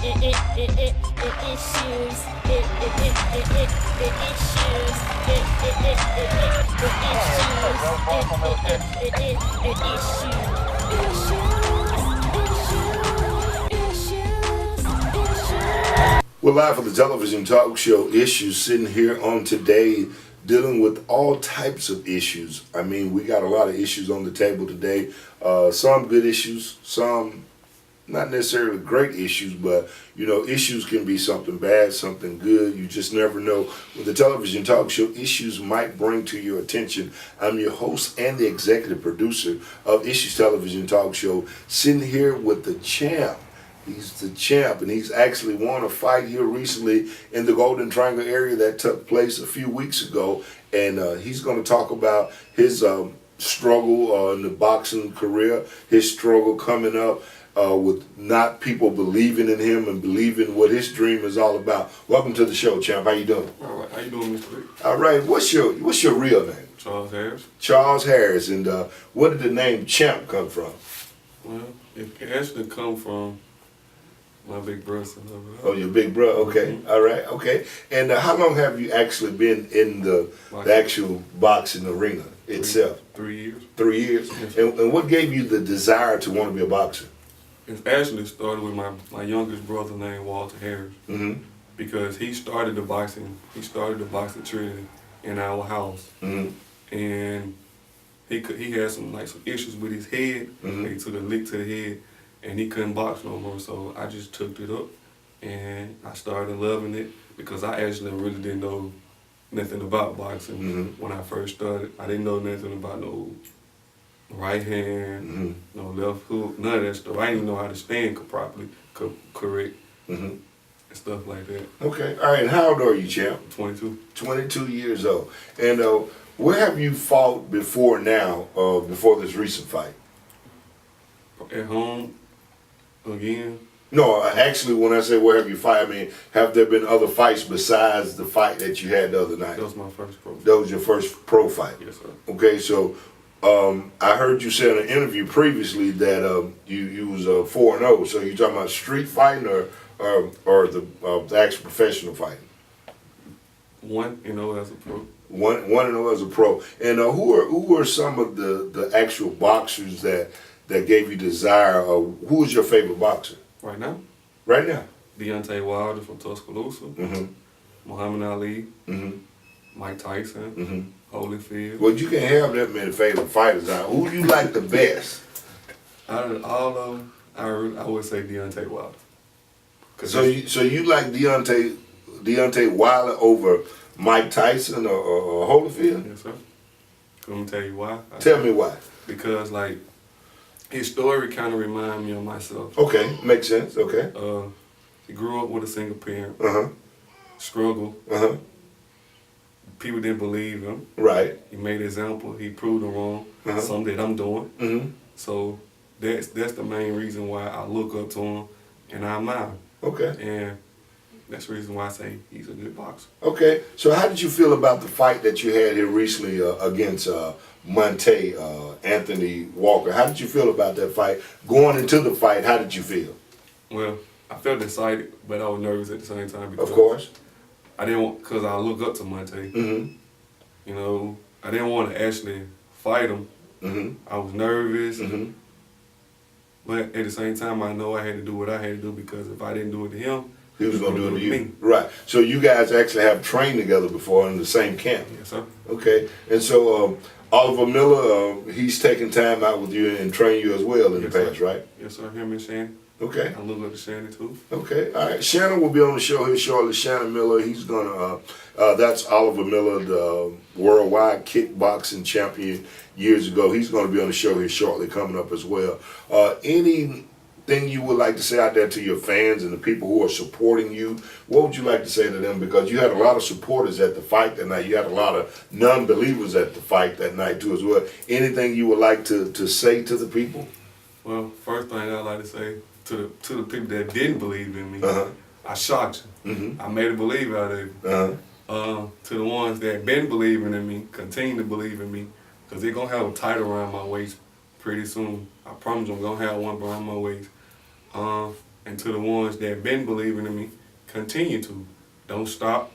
We're live for the television talk show Issues, sitting here on today dealing with all types of issues. I mean, we got a lot of issues on the table today. Some good issues, some not necessarily great issues, but you know, issues can be something bad, something good. You just never know what the television talk show Issues might bring to your attention. I'm your host and the executive producer of Issues Television Talk Show, sitting here with the champ. He's the champ, and he's actually won a fight here recently in the Golden Triangle area that took place a few weeks ago. And he's going to talk about his struggle in the boxing career, his struggle coming up with not people believing in him and believing what his dream is all about. Welcome to the show, champ. How you doing? All right. How you doing, Mr. Rick? All right. What's your real name? Charles Harris. Charles Harris. And where did the name champ come from? Well, it actually come from my big brother. Oh, your big brother. Okay. Mm-hmm. All right. Okay. And how long have you actually been in the actual boxing arena itself? 3 years. 3 years. Yes. And what gave you the desire to want to be a boxer? It actually started with my youngest brother named Walter Harris. Mm-hmm. Because he started the boxing. He started the boxing training in our house. Mm-hmm. And he had some issues with his head. Mm-hmm. He took a lick to the head, and he couldn't box no more. So I just took it up, and I started loving it because I actually really didn't know nothing about boxing when I first started. I didn't know nothing about no right hand, no left hook, none of that stuff. I didn't even know how to stand properly, correct, and stuff like that. Okay. All right. And how old are you, champ? 22. 22 years old. And where have you fought before now, before this recent fight? At home, again. No, actually, when I say where have you fought, I mean, have there been other fights besides the fight that you had the other night? That was my first pro. That was your first pro fight? Yes, sir. Okay, so I heard you say in an interview previously that you was 4-0. So you talking about street fighting or the actual professional fighting? 1-0 as a pro. 1-0 as a pro. And who were some of the actual boxers that gave you desire? Who was your favorite boxer? Right now? Right now. Deontay Wilder from Tuscaloosa. Muhammad Ali. Mike Tyson. Holyfield. Well, you can't have that many favorite fighters now. Who do you like the best? Out of all of them, I would say Deontay Wilder. So you like Deontay Wilder over Mike Tyson or Holyfield? Yes, sir. Let me tell you why. Tell me why. Because his story kind of reminds me of myself. Okay, makes sense. Okay. He grew up with a single parent. Struggled. People didn't believe him. Right. He made an example. He proved them wrong. Something that I'm doing. So that's the main reason why I look up to him and I admire him. Okay. And that's the reason why I say he's a good boxer. Okay. So how did you feel about the fight that you had here recently against Monte, Anthony Walker? How did you feel about that fight? Going into the fight, how did you feel? Well, I felt excited, but I was nervous at the same time. Because of course. I didn't want, because I look up to Monte. You know, I didn't want to actually fight him. I was nervous. But at the same time, I know I had to do what I had to do because if I didn't do it to him, he was going to do it to you. Right. So you guys actually have trained together before in the same camp? Yes, sir. Okay. And so Oliver Miller, he's taken time out with you and trained you as well in the past, right? Yes, sir. Him and Shannon. Okay. I look up to Shannon too. Okay. All right. Shannon will be on the show here shortly. Shannon Miller, he's going to, that's Oliver Miller, the worldwide kickboxing champion years ago. He's going to be on the show here shortly, coming up as well. Anything you would like to say out there to your fans and the people who are supporting you? What would you like to say to them? Because you had a lot of supporters at the fight that night. You had a lot of non-believers at the fight that night too as well. Anything you would like to say to the people? Well, first thing I'd like to say to the people that didn't believe in me, I shocked you. I made a believe out of you. To the ones that been believing in me, continue to believe in me, because they're going to have a title around my waist pretty soon. I promise I'm going to have one around my waist. And to the ones that been believing in me, continue to. Don't stop,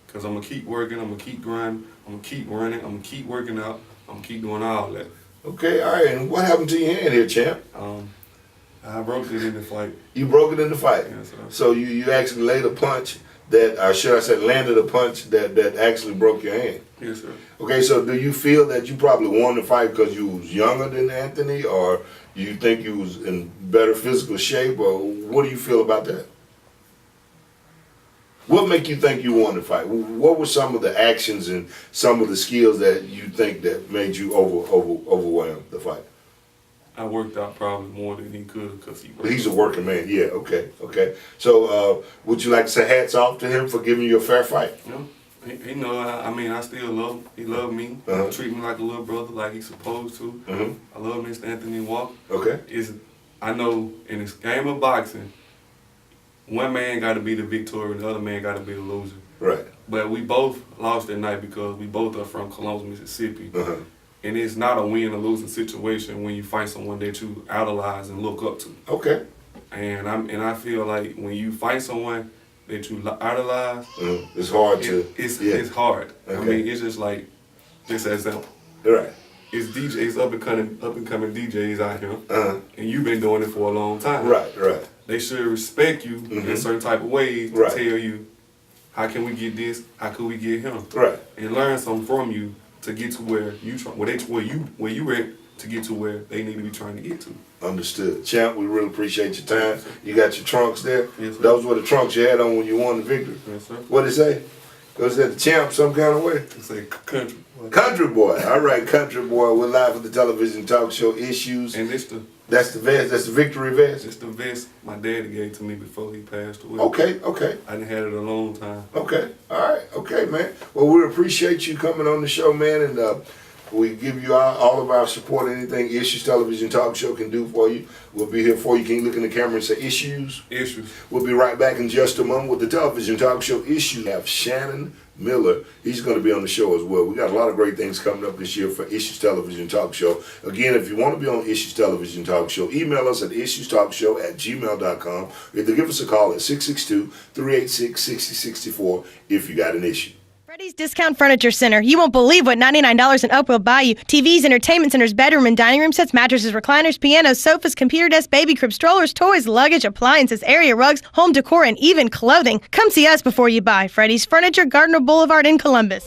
because I'm going to keep working, I'm going to keep grinding, I'm going to keep running, I'm going to keep working out, I'm going to keep doing all that. Okay, all right. And what happened to your hand here, champ? I broke it in the fight. You broke it in the fight. Yes, sir. So you actually laid a punch that, or should I say, landed a punch that actually broke your hand. Yes, sir. Okay, so do you feel that you probably won the fight because you was younger than Anthony, or you think you was in better physical shape, or what do you feel about that? What make you think you won the fight? What were some of the actions and some of the skills that you think that made you overwhelm the fight? I worked out probably more than he could because He's a working man. Yeah. Okay. So would you like to say hats off to him for giving you a fair fight? You know, he know. I mean, I still love him. He loved me. Uh-huh. He treat me like a little brother, like he's supposed to. Mm-hmm. I love Mr. Anthony Walker. Okay. I know in this game of boxing, one man got to be the victor and the other man got to be the loser. Right. But we both lost that night because we both are from Columbus, Mississippi. Uh-huh. And it's not a win or losing situation when you fight someone that you idolize and look up to. Okay. And I feel like when you fight someone that you idolize, it's hard it's hard. Okay. I mean, it's just like, just as example. Right. It's DJs, up and coming DJs out here, Uh-huh. and you've been doing it for a long time. Right. They should respect you in certain type of ways to tell you, how can we get this? How can we get him? Right. And learn something from you to get to where you at to get to where they need to be trying to get to. Understood. Champ, we really appreciate your time. You got your trunks there? Yes, sir. Those were the trunks you had on when you won the victory? Yes, sir. What'd it say? Was that the champ some kind of way? It's a country. Country boy. All right, country boy. We're live for the television talk show Issues. And that's the vest. That's the victory vest. it's the vest my daddy gave to me before he passed away. Okay. I done had it a long time. Okay. All right. Okay, man. Well, we appreciate you coming on the show, man, and we give you all of our support. Anything Issues Television Talk Show can do for you, we'll be here for you. Can you look in the camera and say Issues? We'll be right back in just a moment with the television talk show Issues. We have Shannon Miller. He's going to be on the show as well. We got a lot of great things coming up this year for Issues Television Talk Show. Again, if you want to be on Issues Television Talk Show, email us at issuestalkshow@gmail.com. Either give us a call at 662-386-6064 if you got an issue. Freddy's Discount Furniture Center. You won't believe what $99 and up will buy you. TVs, entertainment centers, bedroom and dining room sets, mattresses, recliners, pianos, sofas, computer desks, baby cribs, strollers, toys, luggage, appliances, area rugs, home decor, and even clothing. Come see us before you buy. Freddy's Furniture, Gardner Boulevard in Columbus.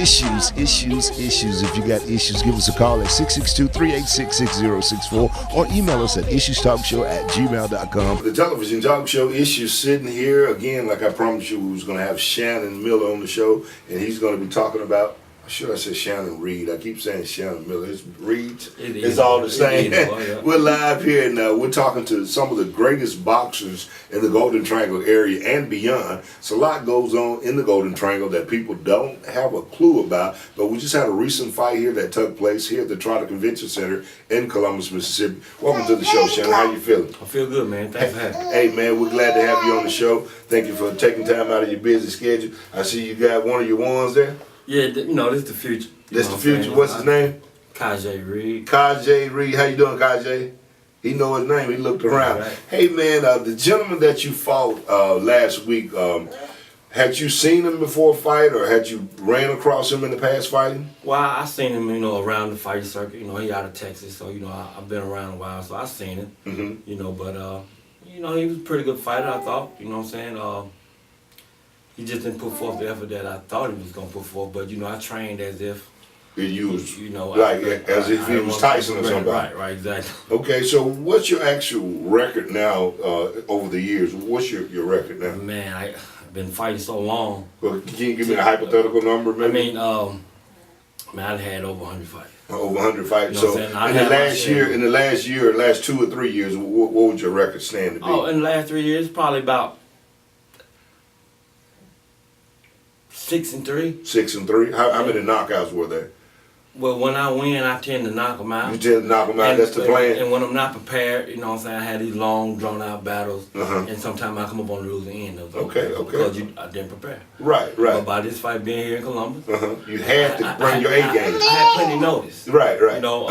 Issues. Issues. If you got issues, give us a call at 662-386-6064 or email us at issuestalkshow@gmail.com. The television talk show Issues sitting here again, like I promised you, we was going to have Shannon Miller on the show, and he's going to be talking about. Should I say Shannon Reed? I keep saying Shannon Miller. It's Reed. It's all the same. We're live here, and we're talking to some of the greatest boxers in the Golden Triangle area and beyond. So a lot goes on in the Golden Triangle that people don't have a clue about. But we just had a recent fight here that took place here at the Trotter Convention Center in Columbus, Mississippi. Welcome to the show, Shannon. How you feeling? I feel good, man. Thanks for having me. Hey, man, we're glad to have you on the show. Thank you for taking time out of your busy schedule. I see you got one of your ones there. Yeah, this is the future. That's the future. What's his name? Kajay Reed. Kajay Reed. How you doing, Kajay? He know his name. He looked around. Right. Hey, man, the gentleman that you fought last week, had you seen him before a fight, or had you ran across him in the past fighting? Well, I seen him, around the fight circuit. He out of Texas, so I've been around a while, so I seen him. Mm-hmm. But he was a pretty good fighter, I thought. You know what I'm saying? He just didn't put forth the effort that I thought he was gonna put forth. But I trained as if You was as if I he was Tyson or somebody. Right, exactly. Okay, so what's your actual record now over the years? What's your record now? Man, I've been fighting so long. Well, can you give me a hypothetical number, maybe? I had over 100 fights. Over 100 fights. You know So what I'm in the last year, last 2 or 3 years, what would your record stand to be? Oh, in the last 3 years, probably about 6-3. 6-3. How many knockouts were there? Well, when I win, I tend to knock them out. You tend to knock them out. That's the plan. And when I'm not prepared, you know what I'm saying, I had these long, drawn-out battles, Uh-huh. and sometimes I come up on the losing end of them. Okay. Because I didn't prepare. Right. But by this fight being here in Columbus, You had to bring your A game. I had plenty of notice. Right. You know,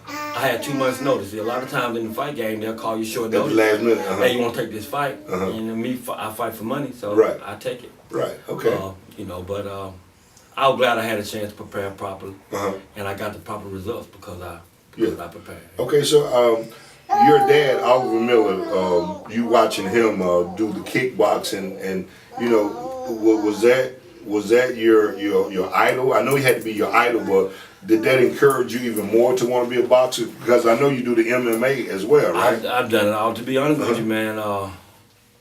I had 2 months notice. A lot of times in the fight game, they'll call you short At notice. the last minute. Hey, you want to take this fight? Uh-huh. And I fight for money, so Right. I take it. Right. Okay. You know, but I was glad I had a chance to prepare properly, and I got the proper results because I prepared. Okay. So your dad, Oliver Miller, you watching him do the kickboxing, and you know, was that your idol? I know he had to be your idol, but did that encourage you even more to want to be a boxer? Because I know you do the MMA as well, right? I've done it all. To be honest with you, man,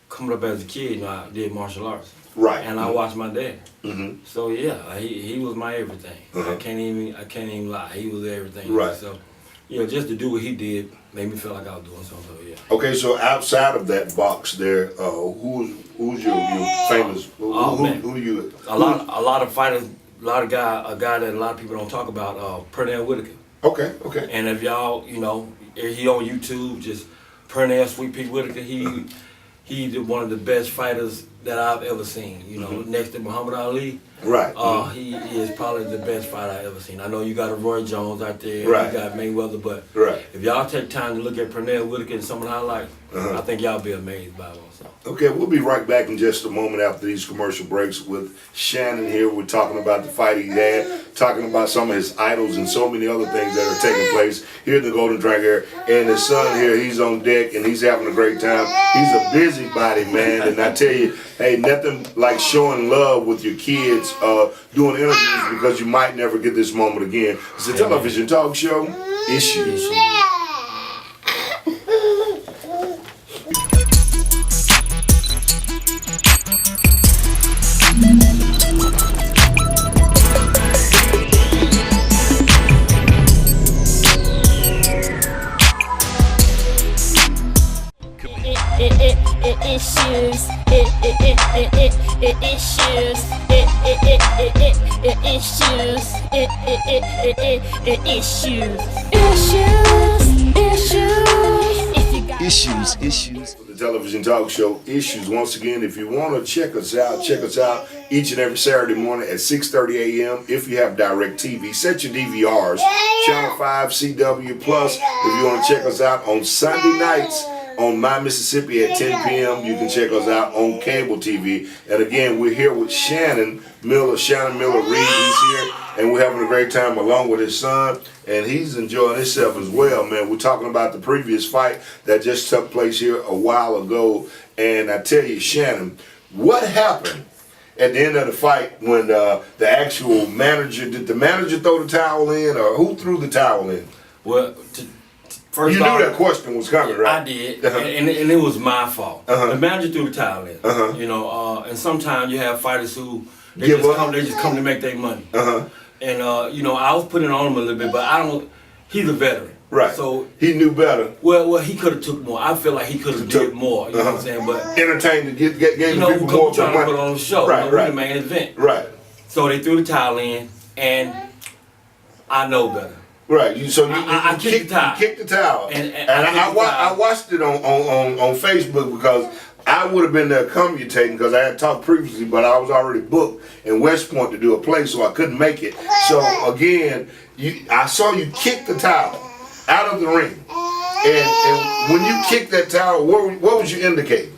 coming up as a kid, you know, I did martial arts. Right. And I watched my dad. Mm-hmm. So yeah, he was my everything. I can't even lie. He was everything. Right. So, you know, just to do what he did made me feel like I was doing something. So yeah. Okay, so outside of that box there, who's your famous? Who you? A lot of fighters, a guy that a lot of people don't talk about, Pernell Whitaker. Okay. And if y'all, you know, he on YouTube, just Pernell Sweet Pea Whitaker. He's one of the best fighters that I've ever seen. You know, next to Muhammad Ali. Right. He is probably the best fighter I've ever seen. I know you got a Roy Jones out there. Right. You got Mayweather, but Right. if y'all take time to look at Pernell Whitaker and some of the highlights, I think y'all be amazed by it also. Okay, we'll be right back in just a moment after these commercial breaks with Shannon here. We're talking about the fight he had, talking about some of his idols and so many other things that are taking place here in the Golden Dragon area. And his son here, he's on deck and he's having a great time. He's a busybody, man. And I tell you, hey, nothing like showing love with your kids doing interviews because you might never get this moment again. It's a television talk show, Issues. Issues. The television talk show Issues. Once again, if you want to check us out each and every Saturday morning at 6:30 a.m. If you have direct TV, set your DVRs, Channel 5, CW Plus. If you want to check us out on Sunday nights on My Mississippi at 10 p.m., you can check us out on cable TV. And again, we're here with Shannon Miller Reed. He's here, and we're having a great time along with his son, and he's enjoying himself as well, man. We're talking about the previous fight that just took place here a while ago, and I tell you, Shannon, what happened at the end of the fight when the actual manager, did the manager throw the towel in, or who threw the towel in? Well, first You off, knew that question was coming, right? I did, and it was my fault. The manager threw the towel in. You know, and sometimes you have fighters who they just come to make their money. And you know, I was putting on him a little bit, but he's a veteran. Right. So he knew better. Well, he could have took more. I feel like he could have did more. You know what I'm saying? But entertained to gave you know, people more trying money. to put on the show. Right, you know, right. The main event. Right. So they threw the towel in, and I know better. Right. I kicked the towel. You kicked the towel. And I watched it on Facebook because I would have been there commutating because I had talked previously, but I was already booked in West Point to do a play, so I couldn't make it. So again, I saw you kick the towel out of the ring, and when you kicked that towel, what was you indicating?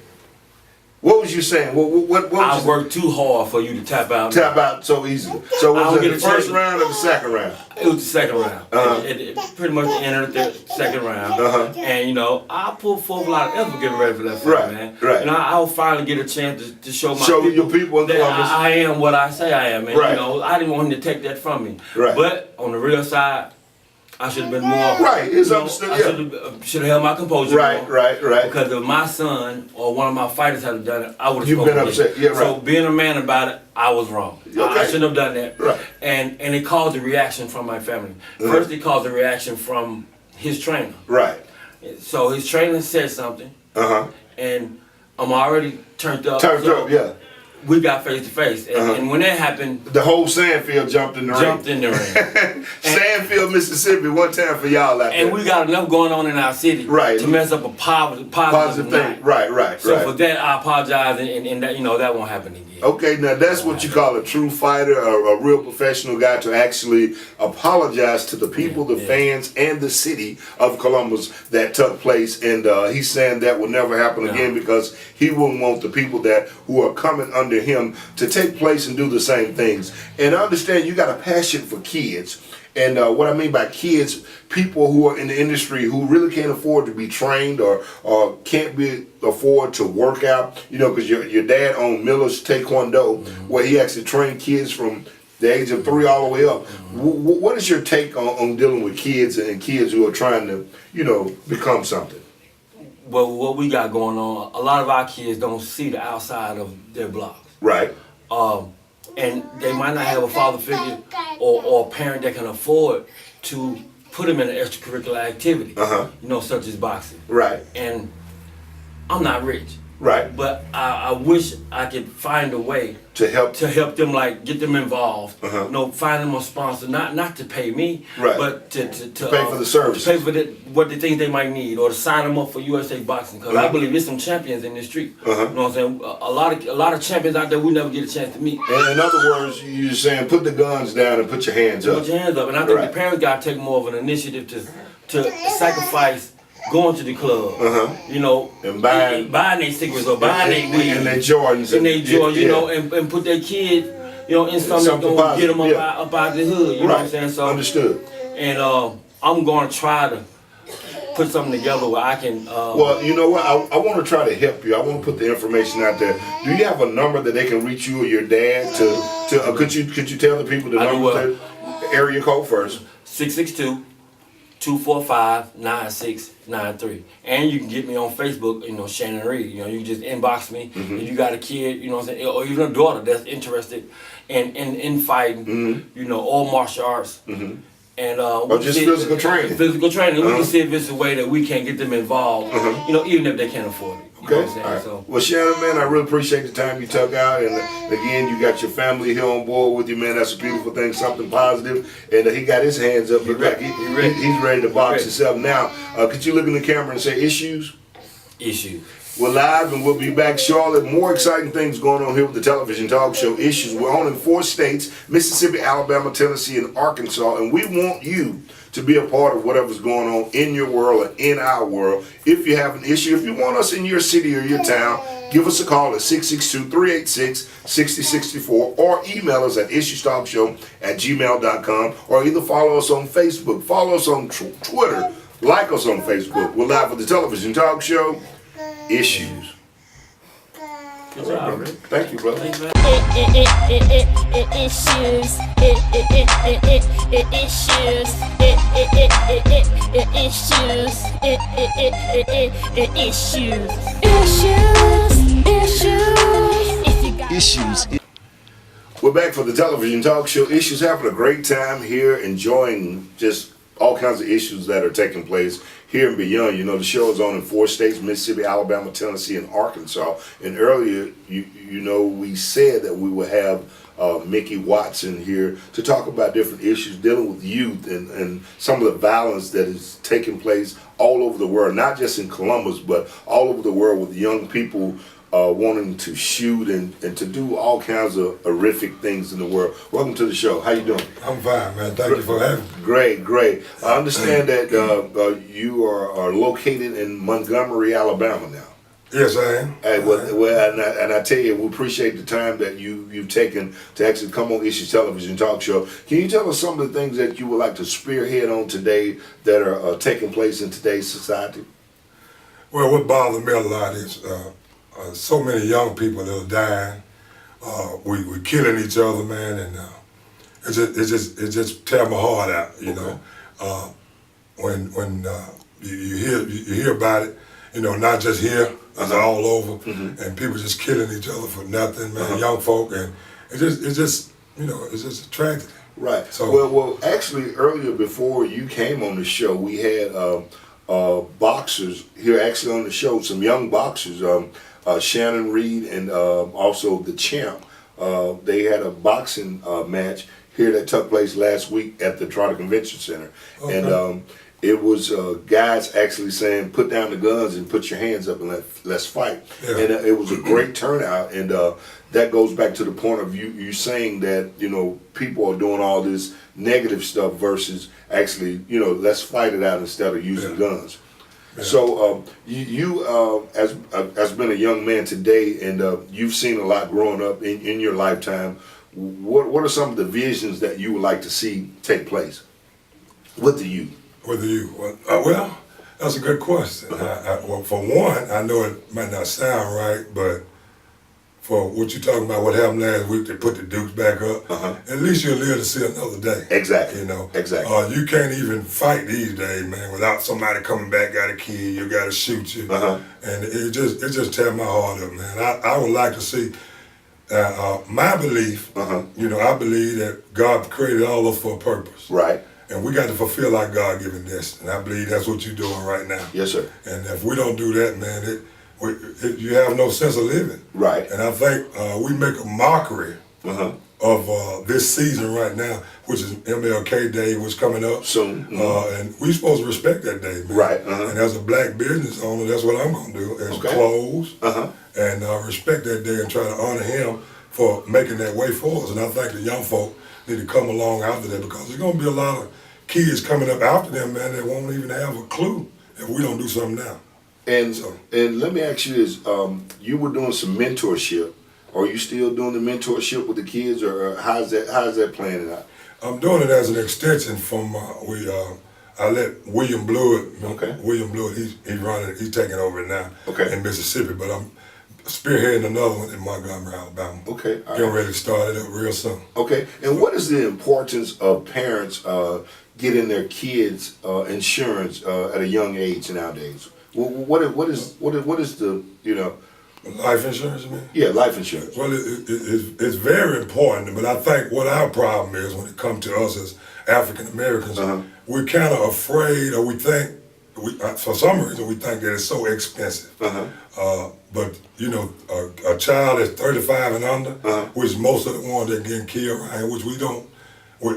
What was you saying? What was I worked too hard for you to tap out. Tap out so easily. So was it the first round or the second round? It was the second round. It pretty much entered the second round. And, you know, I put forth a lot of effort getting ready for that fight, man. Right. And I'll finally get a chance to show my your people that I am what I say I am. And, right. you know, I didn't want him to take that from me. Right. But on the real side, I should have been more. Right, it's understood. I should have held my composure. Right. Because if my son or one of my fighters had done it, I would have. You've been upset. Yeah, right. So being a man about it, I was wrong. Okay. I shouldn't have done that. Right. And it caused a reaction from my family. First, it caused a reaction from his trainer. Right. So his trainer said something. And I'm already turned up. Yeah. we got face to face, and when that happened, the whole Sandfield jumped in the ring. Sandfield, Mississippi, one time for y'all out there. And we got enough going on in our city to mess up a positive thing. Right. So for that, I apologize, and that, that won't happen again. Okay, now that's what you call a true fighter, a real professional guy, to actually apologize to the people, the fans, and the city of Columbus that took place. And he's saying that will never happen again, because he wouldn't want the people who are coming under him to take place and do the same things. And I understand you got a passion for kids. And what I mean by kids, people who are in the industry who really can't afford to be trained or can't afford to work out, because your dad owned Miller's Taekwondo, where he actually trained kids from the age of 3 all the way up. What is your take on dealing with kids and kids who are trying to, become something? Well, what we got going on, a lot of our kids don't see the outside of their blocks. Right. And they might not have a father figure or a parent that can afford to put them in an extracurricular activity, such as boxing. Right. And I'm not rich. Right. But I wish I could find a way to help them, like get them involved. Find them a sponsor, not to pay me, but to pay for the service, to pay for what the things they might need, or to sign them up for USA Boxing. Because I believe there's some champions in this street. You know what I'm saying? A lot of champions out there we never get a chance to meet. And in other words, you're saying put the guns down and put your hands up. Put your hands up, and I think the parents got to take more of an initiative to sacrifice going to the club, and buying their cigarettes or buying their weed and their Jordans and their Jordans, and put their kid, in something that's gonna get them up out the hood. You know what I'm saying? So understood. And I'm gonna try to put something together where I can. Well, you know what? I want to try to help you. I want to put the information out there. Do you have a number that they can reach you or your dad to? Could you tell the people the number? Area code first. 662-245-9693. And you can get me on Facebook, Shannon Reed. You can just inbox me. If you got a kid, you know what I'm saying, or even a daughter that's interested in fighting, or martial arts. And or just physical training. Physical training. We can see if it's a way that we can get them involved, even if they can't afford it. You know what I'm saying? All right. So, well, Shannon, man, I really appreciate the time you took out. And again, you got your family here on board with you, man. That's a beautiful thing, something positive. And he got his hands up. Look like he's ready to box himself. Now, could you look in the camera and say issues? Issues. We're live and we'll be back shortly. More exciting things going on here with the television talk show Issues. We're on in 4 states, Mississippi, Alabama, Tennessee, and Arkansas. And we want you to be a part of whatever's going on in your world and in our world. If you have an issue, if you want us in your city or your town, give us a call at 662-386-6064 or email us at issuestalkshow@gmail.com, or either follow us on Facebook, follow us on Twitter, like us on Facebook. We're live with the television talk show Issues. Good job, man. Thank you, brother. Issues. Issues. We're back for the television talk show Issues. Having a great time here, enjoying just all kinds of issues that are taking place here and beyond. The show is on in 4 states, Mississippi, Alabama, Tennessee, and Arkansas. And earlier, we said that we would have Mickey Watson here to talk about different issues dealing with youth and some of the violence that is taking place all over the world, not just in Columbus, but all over the world, with young people wanting to shoot and to do all kinds of horrific things in the world. Welcome to the show. How you doing? I'm fine, man. Thank you for having me. Great. I understand that you are located in Montgomery, Alabama now. Yes, I am. And I tell you, we appreciate the time that you've taken to actually come on Issues Television Talk Show. Can you tell us some of the things that you would like to spearhead on today that are taking place in today's society? Well, what bothers me a lot is so many young people that are dying. We're killing each other, man, and it just tear my heart out. When you hear about it, not just here, it's all over, and people just killing each other for nothing, man. Young folk, and it's just a tragedy. Right. So well, actually, earlier before you came on the show, we had boxers here actually on the show, some young boxers, Shannon Reed and also the champ. They had a boxing match here that took place last week at the Trotter Convention Center. Okay. And it was guys actually saying, put down the guns and put your hands up and let's fight. Yeah. And it was a great turnout. And that goes back to the point of you saying that, people are doing all this negative stuff versus actually, let's fight it out instead of using guns. Yeah. So you as been a young man today, and you've seen a lot growing up in your lifetime. What are some of the visions that you would like to see take place with the youth? With the youth? Well, that's a good question. Well, for one, I know it might not sound right, but for what you're talking about, what happened last week, they put the Dukes back up. At least you'll live to see another day. Exactly. Exactly. You can't even fight these days, man, without somebody coming back, got to kill you, got to shoot you, and it just tear my heart up, man. I would like to see. My belief, I believe that God created all of us for a purpose. Right. And we got to fulfill our God-given destiny. And I believe that's what you're doing right now. Yes, sir. And if we don't do that, man, you have no sense of living. Right. And I think we make a mockery of this season right now, which is MLK Day, which coming up soon. And we supposed to respect that day, man. Right. And as a black business owner, that's what I'm going to do, is close and respect that day and try to honor him for making that way for us. And I think the young folk need to come along after that, because there's going to be a lot of kids coming up after them, man, that won't even have a clue if we don't do something now. And let me ask you this: you were doing some mentorship. Are you still doing the mentorship with the kids, or how's that playing out? I'm doing it as an extension from I let William Blewett. William Blewett, he's running. He's taking over it now in Mississippi, but I'm spearheading another one in Montgomery, Alabama. Getting ready to start it up real soon. And what is the importance of parents getting their kids insurance at a young age nowadays? What is the life insurance, you mean? Yeah, life insurance. Well, it's very important, but I think what our problem is when it comes to us as African Americans, we're kind of afraid, or we think, for some reason, we think that it's so expensive. But a child that's 35 and under, which most of the ones that getting killed, right, which we don't.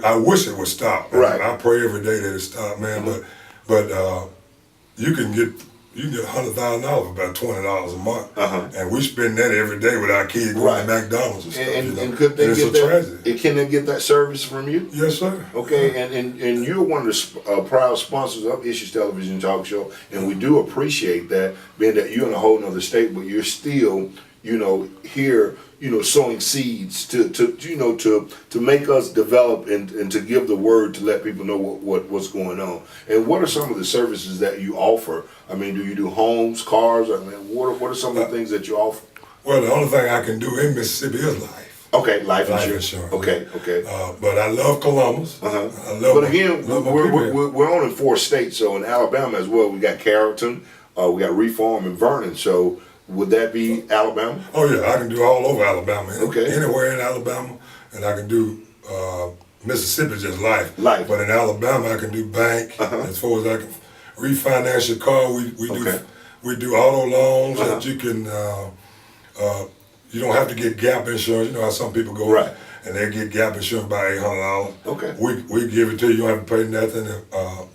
I wish it would stop. Right. I pray every day that it stop, man. But you can get $100,000 for about $20 a month, and we spend that every day with our kids going to McDonald's and stuff. And could they it's get a that? Tragedy. Can they get that service from you? Yes, sir. And you're one of the proud sponsors of Issues Television Talk Show, and we do appreciate that, being that you're in a whole nother state, but you're still, here, sowing seeds to make us develop and to give the word to let people know what's going on. And what are some of the services that you offer? I mean, do you do homes, cars? I mean, what are some of the things that you offer? Well, the only thing I can do in Mississippi is life. Life insurance. Okay. But I love Columbus. But again, we're on in 4 states. So in Alabama as well, we got Carrollton, we got Reform and Vernon. So would that be Alabama? Oh yeah, I can do all over Alabama. Anywhere in Alabama, and I can do Mississippi just life. But in Alabama, I can do bank. As far as I can refinance your car, we do auto loans that you can. You don't have to get gap insurance. You know how some people go and they get gap insurance by $800. We give it to you. You don't have to pay nothing.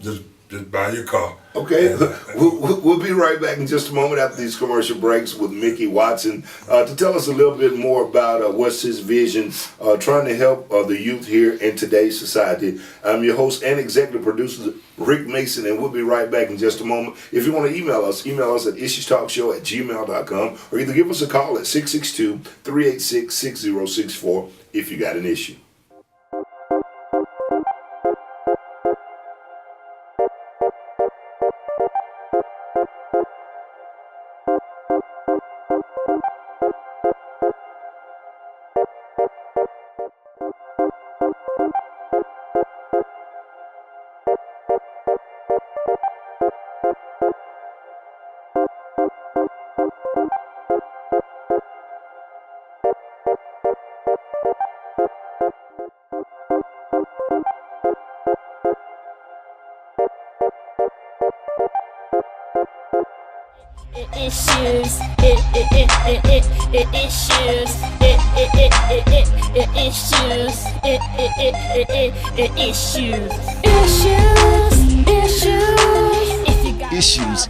Just buy your car. We'll be right back in just a moment after these commercial breaks with Mickey Watson to tell us a little bit more about what's his vision, trying to help the youth here in today's society. I'm your host and executive producer, Rick Mason, and we'll be right back in just a moment. If you want to email us at issuestalkshow@gmail.com, or either give us a call at 662-386-6064 if you got an issue. Issues.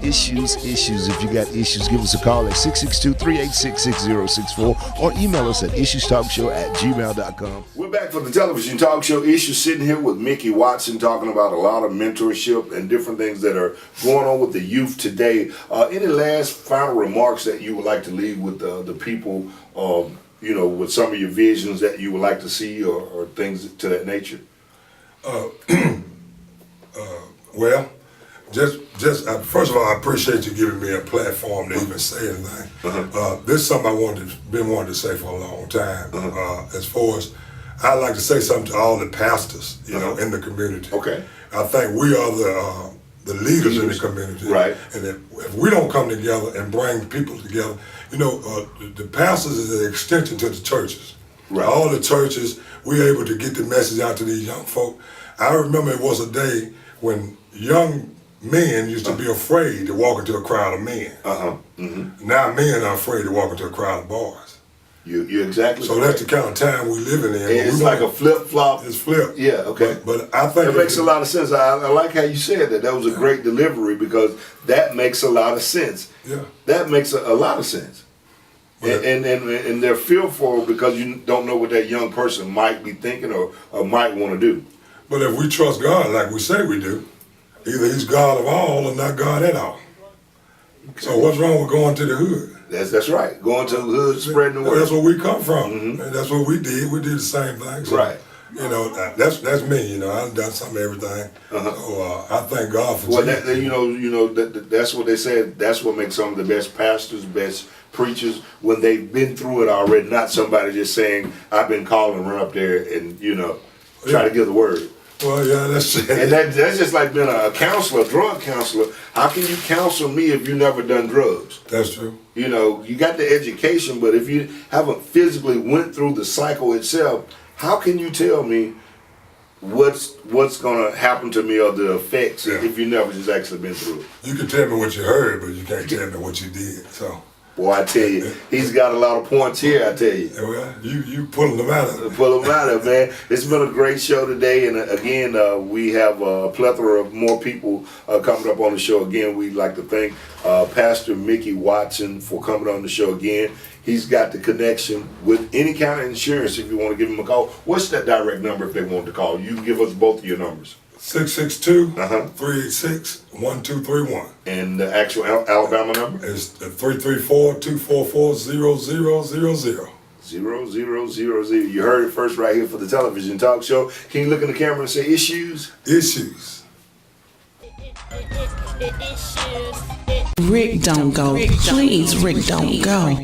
Issues. If you got issues, give us a call at 662-386-6064 or email us at issuestalkshow@gmail.com. We're back for the television talk show Issues, sitting here with Mickey Watson, talking about a lot of mentorship and different things that are going on with the youth today. Any last final remarks that you would like to leave with the people, with some of your visions that you would like to see or things to that nature? Well, first of all, I appreciate you giving me a platform to even say anything. This is something I been wanting to say for a long time. As far as I'd like to say something to all the pastors, in the community. Okay. I think we are the leaders in the community. Right. And if we don't come together and bring people together, the pastors is an extension to the churches. Right. All the churches, we're able to get the message out to these young folk. I remember it was a day when young men used to be afraid to walk into a crowd of men. Now men are afraid to walk into a crowd of boys. You're exactly So correct. that's the kind of time we're living in. It's like a flip-flop. It's flip. Yeah, okay. But I think That makes a lot of sense. I like how you said that. That was a great delivery because that makes a lot of sense. Yeah. That makes a lot of sense. And they're fearful because you don't know what that young person might be thinking or might want to do. But if we trust God like we say we do, either he's God of all or not God at all. So what's wrong with going to the hood? That's right. Going to the hood, spreading the word. That's where we come from. And that's what we did. We did the same thing. So, Right. That's me. I've done some of everything. So I thank God for Well, that's what they said. That's what makes some of the best pastors, best preachers, when they've been through it already. Not somebody just saying, "I've been calling and run up there and try to give the word." Well, yeah, that's it. And that's just like being a counselor, a drug counselor. How can you counsel me if you never done drugs? That's true. You got the education, but if you haven't physically went through the cycle itself, how can you tell me what's going to happen to me or the effects if you never just actually been through it? You can tell me what you heard, but you can't tell me what you did. So. Boy, I tell you, he's got a lot of points here, I tell you. Well, you pulling them out of it. Pull them out of it, man. It's been a great show today, and again, we have a plethora of more people coming up on the show. Again, we'd like to thank Pastor Mickey Watson for coming on the show again. He's got the connection with any kind of insurance if you want to give him a call. What's that direct number if they want to call? You can give us both of your numbers. 662-386-1231. And the actual Alabama number? It's 334-244-0000. 0000. You heard it first right here for the television talk show. Can you look in the camera and say issues? Issues. Rick, don't go. Please, Rick, don't go.